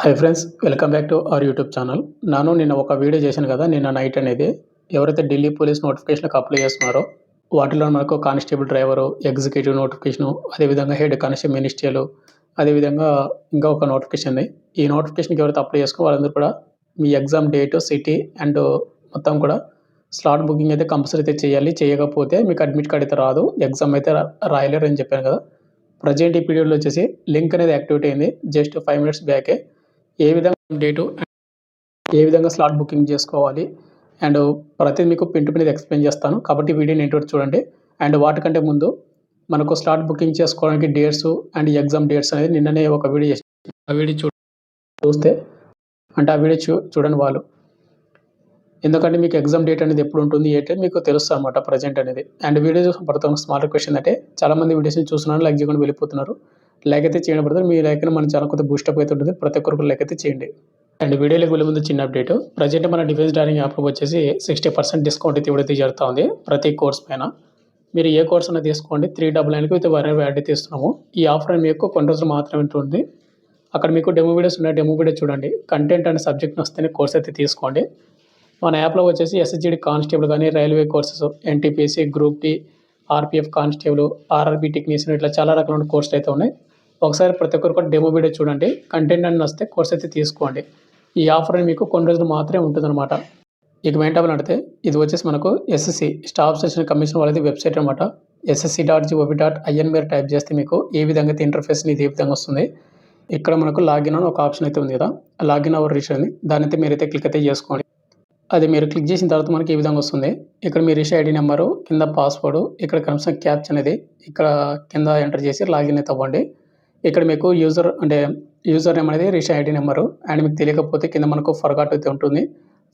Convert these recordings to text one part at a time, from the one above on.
Hi friends, welcome back to our YouTube channel. నిన్న ఒక video చేశాను కదా, నిన్న నైట్ అనేది. ఎవరైతే ఢిల్లీ పోలీస్ నోటిఫికేషన్‌కి అప్లై చేస్తున్నారో, వాటిలో మనకు కానిస్టేబుల్ డ్రైవరు, ఎగ్జిక్యూటివ్ నోటిఫికేషను, అదేవిధంగా హెడ్ కానిస్టేబుల్ మినిస్ట్రియల్, అదేవిధంగా ఇంకా ఒక నోటిఫికేషన్ ఉంది. ఈ నోటిఫికేషన్‌కి ఎవరైతే అప్లై చేసుకో వాళ్ళందరూ కూడా మీ ఎగ్జామ్ డేట్, సిటీ అండ్ మొత్తం కూడా స్లాట్ బుకింగ్ అయితే కంపల్సరీ అయితే చేయాలి. చేయకపోతే మీకు అడ్మిట్ కార్డ్ అయితే రాదు. ఎగ్జామ్ అయితే రాయలేరు అని చెప్పాను కదా. ప్రెజెంట్ ఈ పీరియడ్‌లో వచ్చేసి లింక్ అనేది యాక్టివేట్ అయింది. Just 5 minutes బ్యాకే. ఏ విధంగా డేటు, ఏ విధంగా స్లాట్ బుకింగ్ చేసుకోవాలి అండ్ ప్రతిది మీకు పిన్ టు పిన్ ఎక్స్‌ప్లెయిన్ చేస్తాను. కాబట్టి వీడియోని ఎండ్ వరకు చూడండి. అండ్ వాటికంటే ముందు మనకు స్లాట్ బుకింగ్ చేసుకోవడానికి డేట్స్ అండ్ ఎగ్జామ్ డేట్స్ అనేది నిన్ననే ఒక వీడియో చేశాను. ఆ వీడియో చూస్తే అంటే ఆ వీడియో చూడండి వాళ్ళు. ఎందుకంటే మీకు ఎగ్జామ్ డేట్ అనేది ఎప్పుడు ఉంటుంది ఏంటి మీకు తెలుస్తుంది అనమాట ప్రజెంట్ అనేది. అండ్ వీడియో చూసిన ప్రతి స్మాల్ రిక్వెస్ట్ ఏంటంటే చాలామంది వీడియోస్ని చూస్తున్నారు, లైక్ చేయకుండా వెళ్ళిపోతున్నారు. లైక్ అయితే చేయండి బ్రదర్. మీ లైక్ మన ఛానల్ కొద్దిగా బూస్టప్ అయితే ఉంటుంది. ప్రతి ఒక్కరికి లైక్ అయితే చేయండి. అండ్ వీడియోలోకి వెళ్ళే ముందు చిన్న అప్డేట్. ప్రజెంట్ మన డిఫెన్స్ డైరింగ్ యాప్లో వచ్చేసి 60% డిస్కౌంట్ అయితే ఇవ్వడైతే జరుగుతూ ఉంది ప్రతి కోర్స్ పైన. మీరు ఏ కోర్స్ అనేది తీసుకోండి 399కి విత్ 1 year వ్యాలిడిటీ ఇస్తున్నాము. ఈ ఆఫర్ మీకు కొన్ని రోజులు మాత్రమే ఉంటుంది. అక్కడ మీకు డెమో వీడియోస్ ఉన్నాయి, డెమో వీడియో చూడండి. కంటెంట్ అండ్ సబ్జెక్ట్ వస్తేనే కోర్స్ అయితే తీసుకోండి. మన యాప్లో వచ్చేసి ఎస్ఎస్జీడీ కానిస్టేబుల్ కానీ, railway courses, NTPC, group D, RPF constable, RRB technician ఇట్లా చాలా రకాల కోర్సులు అయితే ఉన్నాయి. ఒకసారి ప్రతి ఒక్కరు కూడా డెమో వీడియో చూడండి. కంటెంట్ అని వస్తే కోర్స్ అయితే తీసుకోండి. ఈ ఆఫర్ మీకు కొన్ని రోజులు మాత్రమే ఉంటుందన్నమాట. ఇక మెయిన్ టాపిక్ అంటే ఇది వచ్చేసి మనకు ఎస్ఎస్సి స్టాఫ్ సెలక్షన్ కమిషన్ వాళ్ళది వెబ్సైట్ అనమాట. ssc.gov.in మీరు టైప్ చేస్తే మీకు ఏ విధంగా అయితే ఇంటర్ఫేస్ ఇది ఏ విధంగా వస్తుంది. ఇక్కడ మనకు లాగిన్ అని ఒక ఆప్షన్ అయితే ఉంది కదా, లాగిన్ అవర్ రిజిస్టర్ అని దాని అయితే మీరైతే క్లిక్ అయితే చేసుకోండి. అది మీరు క్లిక్ చేసిన తర్వాత మనకి ఈ విధంగా వస్తుంది. ఇక్కడ మీ రిజిస్టర్ ఐడి నెంబరు, కింద పాస్వర్డ్, ఇక్కడ కన్ఫర్మ్ క్యాప్చ్ అనేది ఇక్కడ కింద ఎంటర్ చేసి లాగిన్ అయితే అవ్వండి. ఇక్కడ మీకు యూజర్ నేమ్ అనేది రిజిస్టర్ ఐడి నెంబరు అండ్ మీకు తెలియకపోతే కింద మనకు ఫర్గాట్ అయితే ఉంటుంది.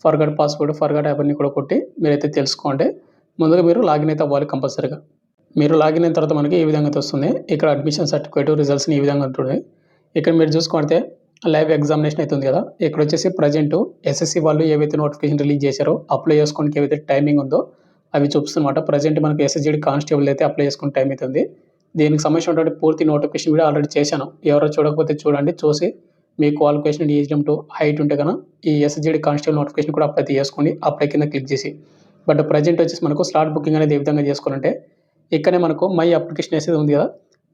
ఫర్గాట్ పాస్వర్డ్, ఫర్గాట్ అవన్నీ కూడా కొట్టి మీరైతే తెలుసుకోండి. ముందుగా మీరు లాగిన్ అయితే అవ్వాలి కంపల్సరీగా. మీరు లాగిన్ అయిన తర్వాత మనకి ఈ విధంగా అయితే వస్తుంది. ఇక్కడ అడ్మిషన్ సర్టిఫికేట్ రిజల్ట్స్ని ఈ విధంగా ఉంటుంది. ఇక్కడ మీరు చూసుకుంటే లైవ్ ఎగ్జామినేషన్ అయితే ఉంది కదా, ఇక్కడ వచ్చేసి ప్రజెంట్ ఎస్ఎస్సి వాళ్ళు ఏవైతే నోటిఫికేషన్ రిలీజ్ చేశారో అప్లై చేసుకోవడానికి ఏవైతే టైమింగ్ ఉందో అవి చూపిస్తున్నమాట. ప్రజెంట్ మనకు ఎస్ఎస్జీడీ కానిస్టేబుల్ అయితే అప్లై చేసుకునే టైం అవుతుంది. దీనికి సంబంధించినటువంటి పూర్తి నోటిఫికేషన్ కూడా ఆల్రెడీ చేశాను. ఎవరో చూడకపోతే చూడండి, చూసి మీ క్వాలిఫికేషన్ ఏజ్ లిమిట్ హైట్ ఉంటే కనుక ఈ ఎస్ఎస్జీడీ కానిస్టేబుల్ నోటిఫికేషన్ కూడా అప్లై చేసుకోండి. అప్లై కింద క్లిక్ చేసి. బట్ ప్రజెంట్ వచ్చేసి మనకు స్లాట్ బుకింగ్ అనేది ఏ విధంగా చేసుకోవాలంటే ఇక్కడనే మనకు మై అప్లికేషన్ వేసేది ఉంది కదా,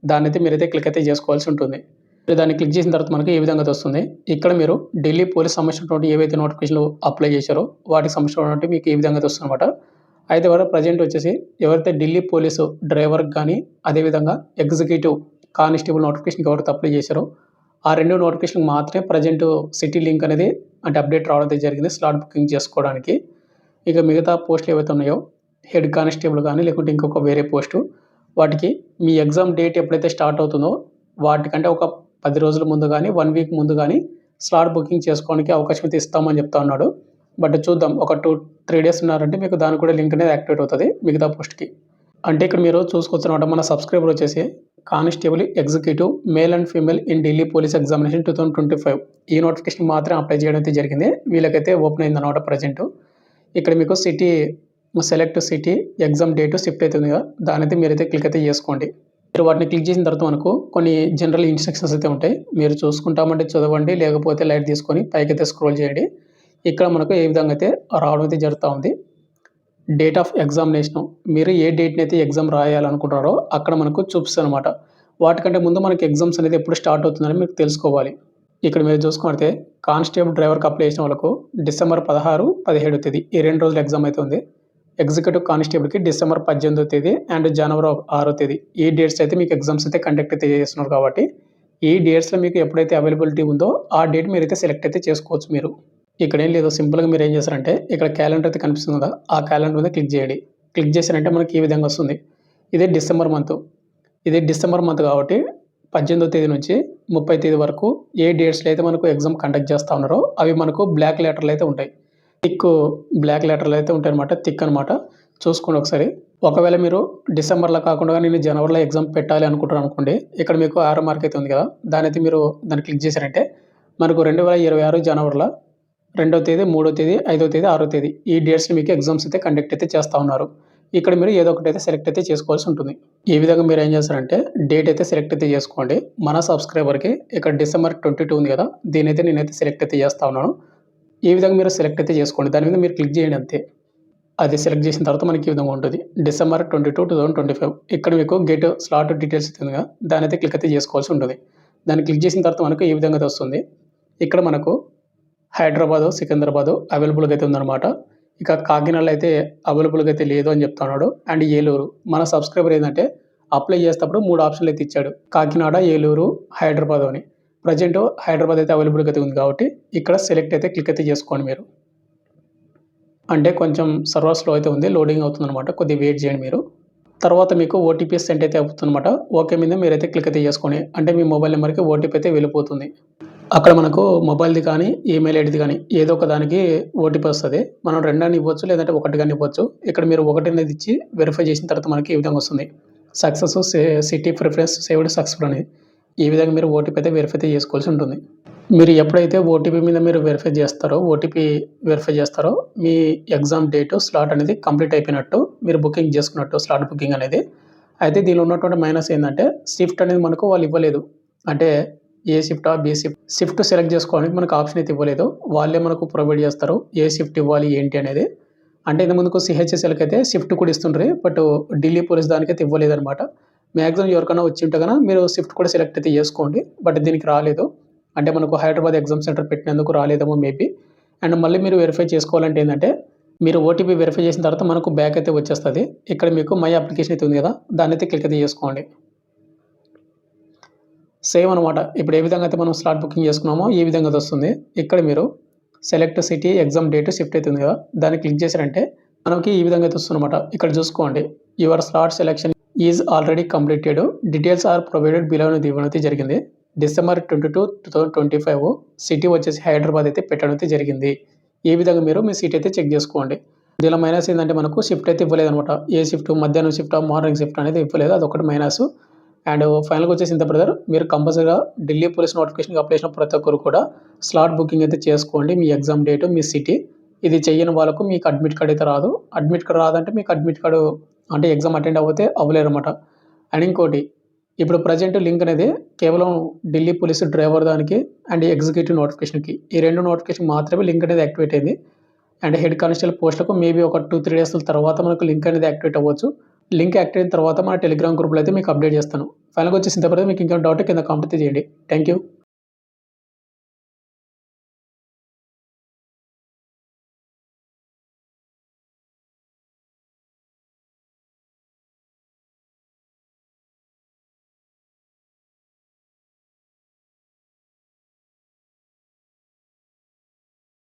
దాన్ని అయితే మీరైతే క్లిక్ అయితే చేసుకోవాల్సి ఉంటుంది. దాన్ని క్లిక్ చేసిన తర్వాత మనకి ఏ విధంగా వస్తుంది. ఇక్కడ మీరు ఢిల్లీ పోలీస్ సంబంధించినటువంటి ఏవైతే నోటిఫికేషన్లు అప్లై చేశారో వాటికి సంబంధించినటువంటి మీకు ఈ విధంగా వస్తుంది అనమాట. అయితే వారు ప్రజెంట్ వచ్చేసి ఎవరైతే ఢిల్లీ పోలీసు డ్రైవర్కి కానీ, అదేవిధంగా ఎగ్జిక్యూటివ్ కానిస్టేబుల్ నోటిఫికేషన్కి ఎవరైతే అప్లై చేశారో ఆ 2 నోటిఫికేషన్కి మాత్రమే ప్రజెంట్ సిటీ లింక్ అనేది అంటే అప్డేట్ రావడం జరిగింది స్లాట్ బుకింగ్ చేసుకోవడానికి. ఇక మిగతా పోస్టులు ఏవైతే ఉన్నాయో హెడ్ కానిస్టేబుల్ కానీ లేకుంటే ఇంకొక వేరే పోస్టు, వాటికి మీ ఎగ్జామ్ డేట్ ఎప్పుడైతే స్టార్ట్ అవుతుందో వాటికంటే ఒక 10 రోజుల ముందు కానీ 1 వీక్ ముందు కానీ స్లాట్ బుకింగ్ చేసుకోవడానికి అవకాశం అయితే ఇస్తామని చెప్తా ఉన్నాడు. బట్ చూద్దాం, ఒక 2-3 డేస్ ఉన్నారంటే మీకు దానికి కూడా లింక్ అనేది యాక్టివేట్ అవుతుంది మిగతా పోస్ట్కి. అంటే ఇక్కడ మీరు చూసుకోవచ్చు మన సబ్స్క్రైబర్ వచ్చేసి constable executive male and female in Delhi police examination 2025 ఈ నోటిఫికేషన్ మాత్రం అప్లై చేయడం అయితే జరిగింది. వీళ్ళకైతే ఓపెన్ అయింది అనమాట ప్రజెంట్. ఇక్కడ మీకు city select city exam date shift అవుతుంది కదా, దాని అయితే మీరైతే క్లిక్ అయితే చేసుకోండి. మీరు వాటిని క్లిక్ చేసిన తర్వాత మనకు కొన్ని జనరల్ ఇన్స్ట్రక్షన్స్ అయితే ఉంటాయి. మీరు చూసుకుంటామంటే చదవండి, లేకపోతే లైట్ తీసుకొని పైకి అయితే స్క్రోల్ చేయండి. ఇక్కడ మనకు ఏ విధంగా అయితే రావడం అయితే జరుగుతూ ఉంది. డేట్ ఆఫ్ ఎగ్జామినేషన్, మీరు ఏ డేట్ని అయితే ఎగ్జామ్ రాయాలనుకుంటారో అక్కడ మనకు చూపిస్తుంది అనమాట. వాటికంటే ముందు మనకి ఎగ్జామ్స్ అనేది ఎప్పుడు స్టార్ట్ అవుతుందని మీకు తెలుసుకోవాలి. ఇక్కడ మీరు చూసుకుంటే కానిస్టేబుల్ డ్రైవర్కి అప్లై చేసిన వాళ్ళకు డిసెంబర్ 16, 17 తేదీ ఈ 2 రోజులు ఎగ్జామ్ అయితే ఉంది. ఎగ్జిక్యూటివ్ కానిస్టేబుల్కి డిసెంబర్ 18 తేదీ అండ్ జనవరి 6 తేదీ ఈ డేట్స్ అయితే మీకు ఎగ్జామ్స్ అయితే కండక్ట్ అయితే చేస్తున్నారు. కాబట్టి ఈ డేట్స్లో మీకు ఎప్పుడైతే అవైలబిలిటీ ఉందో ఆ డేట్ మీరైతే సెలెక్ట్ అయితే చేసుకోవచ్చు. మీరు ఇక్కడ ఏం లేదు, సింపుల్గా మీరు ఏం చేస్తారంటే ఇక్కడ క్యాలెండర్ అయితే కనిపిస్తుంది కదా, ఆ క్యాలెండర్ మీద క్లిక్ చేయండి. క్లిక్ చేశారంటే మనకి ఈ విధంగా వస్తుంది. ఇదే డిసెంబర్ మంత్ కాబట్టి 18వ తేదీ నుంచి 30 తేదీ వరకు ఏ డేట్స్లో అయితే మనకు ఎగ్జామ్ కండక్ట్ చేస్తూ ఉన్నారో అవి మనకు బ్లాక్ లెటర్లు అయితే ఉంటాయి. బ్లాక్ లెటర్లు అయితే ఉంటాయి అనమాట, థిక్ అనమాట. చూసుకోండి ఒకసారి. ఒకవేళ మీరు డిసెంబర్లో కాకుండా నేను జనవరిలో ఎగ్జామ్ పెట్టాలి అనుకుంటారు అనుకోండి, ఇక్కడ మీకు ఆరో మార్క్ అయితే ఉంది కదా, దాన్ని క్లిక్ చేశారంటే మనకు 2026 జనవరిలో 2వ తేదీ, 3వ తేదీ, 5వ తేదీ, 6వ తేదీ ఈ డేట్స్ని మీకు ఎగ్జామ్స్ అయితే కండక్ట్ అయితే చేస్తూ ఉన్నారు. ఇక్కడ మీరు ఏదో ఒకటైతే సెలెక్ట్ అయితే చేసుకోవాల్సి ఉంటుంది. ఈ విధంగా మీరు ఏం చేస్తారంటే డేట్ అయితే సెలెక్ట్ అయితే చేసుకోండి. మన సబ్స్క్రైబర్‌కి ఇక్కడ డిసెంబర్ 22 ఉంది కదా! దీనైతే నేనైతే సెలెక్ట్ అయితే చేస్తా ఉన్నాను. ఈ విధంగా మీరు సెలెక్ట్ అయితే చేసుకోండి. దాని మీద మీరు క్లిక్ చేయండి అంతే. అది సెలెక్ట్ చేసిన తర్వాత మనకి ఈ విధంగా ఉంటుంది. డిసెంబర్ 22, 2025 ఇక్కడ మీకు గెట్ స్లాట్ డీటెయిల్స్ ఉంది కదా! దానైతే క్లిక్ అయితే చేసుకోవాల్సి ఉంటుంది. దాన్ని క్లిక్ చేసిన తర్వాత మనకు ఈ విధంగా అయితే వస్తుంది. ఇక్కడ మనకు హైదరాబాదు, సికింద్రాబాదు అవైలబుల్‌గా అయితే ఉందన్నమాట. ఇక కాకినాడలో అయితే అవైలబుల్‌గా అయితే లేదు అని చెప్తున్నాడు. అండ్ ఏలూరు. మన సబ్స్క్రైబర్ ఏందంటే అప్లై చేసేటప్పుడు 3 ఆప్షన్‌లు అయితే ఇచ్చాడు. కాకినాడ, ఏలూరు, హైదరాబాదు అని. ప్రెజెంట్ హైదరాబాద్ అయితే అవైలబుల్‌గా అయితే ఉంది కాబట్టి ఇక్కడ సెలెక్ట్ అయితే క్లిక్ అయితే చేసుకోండి మీరు. అంటే కొంచెం సర్వర్ స్లో అయితే ఉంది. లోడింగ్ అవుతుందన్నమాట. కొద్దిగా వెయిట్ చేయండి మీరు. తర్వాత మీకు ఓటీపీ సెండ్ అయితే అవుతుందన్నమాట. ఓకే మీద మీరైతే క్లిక్ అయితే చేసుకోండి. అంటే మీ మొబైల్ నెంబర్‌కి ఓటీపీ అయితే వెళ్ళిపోతుంది. అక్కడ మనకు మొబైల్‌ది కానీ, ఈమెయిల్ ఐడీది కానీ ఏదో ఒక దానికి ఓటీపీ వస్తది. మనం 2 అని ఇవ్వచ్చు. లేదంటే 1 గాని ఇవ్వచ్చు. ఇక్కడ మీరు 1 అనేది ఇచ్చి వెరిఫై చేసిన తర్వాత మనకి ఈ విధంగా వస్తుంది. Success city preference saved successful అని. ఈ విధంగా మీరు ఓటీపీ అయితే వెరిఫై అయితే చేసుకోవాల్సి ఉంటుంది. మీరు ఎప్పుడైతే ఓటీపీ మీద మీరు ఓటీపీ వెరిఫై చేస్తారో మీ ఎగ్జామ్ డేట్, స్లాట్ అనేది కంప్లీట్ అయిపోయినట్టు. మీరు బుకింగ్ చేసుకున్నట్టు స్లాట్ బుకింగ్ అనేది. అయితే దీనిలో ఉన్నటువంటి మైనస్ ఏందంటే షిఫ్ట్ అనేది మనకు వాళ్ళు ఇవ్వలేదు. అంటే ఏ షిఫ్టా, బి షిఫ్ట్. షిఫ్ట్ సెలెక్ట్ చేసుకోవడానికి మనకు ఆప్షన్ అయితే ఇవ్వలేదు. వాళ్ళే మనకు ప్రొవైడ్ చేస్తారు. ఏ షిఫ్ట్ ఇవ్వాలి ఏంటి అనేది. అంటే ఇంతకుముందుకు సీహెచ్ఎస్ఎల్‌కి అయితే షిఫ్ట్ కూడా ఇస్తుండ్రి. బట్ ఢిల్లీ పోలీస్ దానికైతే ఇవ్వలేదనమాట. మాక్సిమం ఎవరికైనా వచ్చి ఉంటే గన మీరు షిఫ్ట్ కూడా సెలెక్ట్ అయితే చేసుకోండి. బట్ దీనికి రాలేదు. అంటే మనకు హైదరాబాద్ ఎగ్జామ్ సెంటర్ పెట్టినందుకు రాలేదేమో మేబీ. అండ్ మళ్ళీ మీరు వెరిఫై చేసుకోవాలంటే ఏందంటే మీరు ఓటీపీ వెరిఫై చేసిన తర్వాత మనకు బ్యాక్ అయితే వచ్చేస్తది. ఇక్కడ మీకు మై అప్లికేషన్ అయితే ఉంది కదా! దాన్నైతే క్లిక్ అయితే చేసుకోండి. సేమ్ అనమాట. ఇప్పుడు ఏ విధంగా అయితే మనం స్లాట్ బుకింగ్ చేసుకున్నామో ఈ విధంగా అది వస్తుంది. ఇక్కడ మీరు select city, exam date, shift అయితే ఉంది కదా! దాన్ని క్లిక్ చేశారంటే మనకి ఈ విధంగా అయితే వస్తుందన్నమాట. ఇక్కడ చూసుకోండి. Your slot selection is already completed. Details are provided below అనేది ఇవ్వడం అయితే జరిగింది. డిసెంబర్ 22, 2025 సిటీ వచ్చేసి హైదరాబాద్ అయితే పెట్టడం అయితే జరిగింది. ఈ విధంగా మీరు మీ సీట్ అయితే చెక్ చేసుకోండి. దీనిలో మైనస్ ఏందంటే మనకు షిఫ్ట్ అయితే ఇవ్వలేదనమాట. ఏ షిఫ్ట్ మధ్యాహ్నం షిఫ్టా, మార్నింగ్ షిఫ్ట్ అనేది ఇవ్వలేదు. అదొకటి మైనస్. అండ్ ఫైనల్‌గా వచ్చేసి ఇంత బ్రదర్ మీరు కంపల్సరీగా ఢిల్లీ పోలీస్ నోటిఫికేషన్‌కి అప్లై చేసిన ప్రతి ఒక్కరు కూడా స్లాట్ బుకింగ్ అయితే చేసుకోండి. మీ ఎగ్జామ్ డేట్, మీ సిటీ. ఇది చెయ్యని వాళ్ళకు మీకు అడ్మిట్ కార్డ్ అయితే రాదు. అడ్మిట్ కార్డ్ రాదంటే మీకు అడ్మిట్ కార్డ్ అంటే ఎగ్జామ్ అటెండ్ అవ్వతే అవ్వలేరన్నమాట. అండ్ ఇంకోటి ఇప్పుడు ప్రెజెంట్ లింక్ అనేది కేవలం ఢిల్లీ పోలీస్ డ్రైవర్ దానికి అండ్ ఎగ్జిక్యూటివ్ నోటిఫికేషన్‌కి. ఈ 2 నోటిఫికేషన్ మాత్రమే లింక్ అనేది యాక్టివేట్ అయింది. అండ్ హెడ్ కానిస్టేబుల్ పోస్ట్‌లకు మేబీ ఒక 2, 3 డేస్ తర్వాత మనకు లింక్ అనేది యాక్టివేట్ అవ్వచ్చు. లింక్ యాక్టివేట్ అయిన తర్వాత మన టెలిగ్రామ్ గ్రూప్‌లో అయితే మీకు అప్డేట్ చేస్తాను. ఫైనల్‌గా వచ్చేసిన తర్వాత మీకు ఇంకా డౌట్ కింద కామెంట్ అయితే చేయండి. Thank you.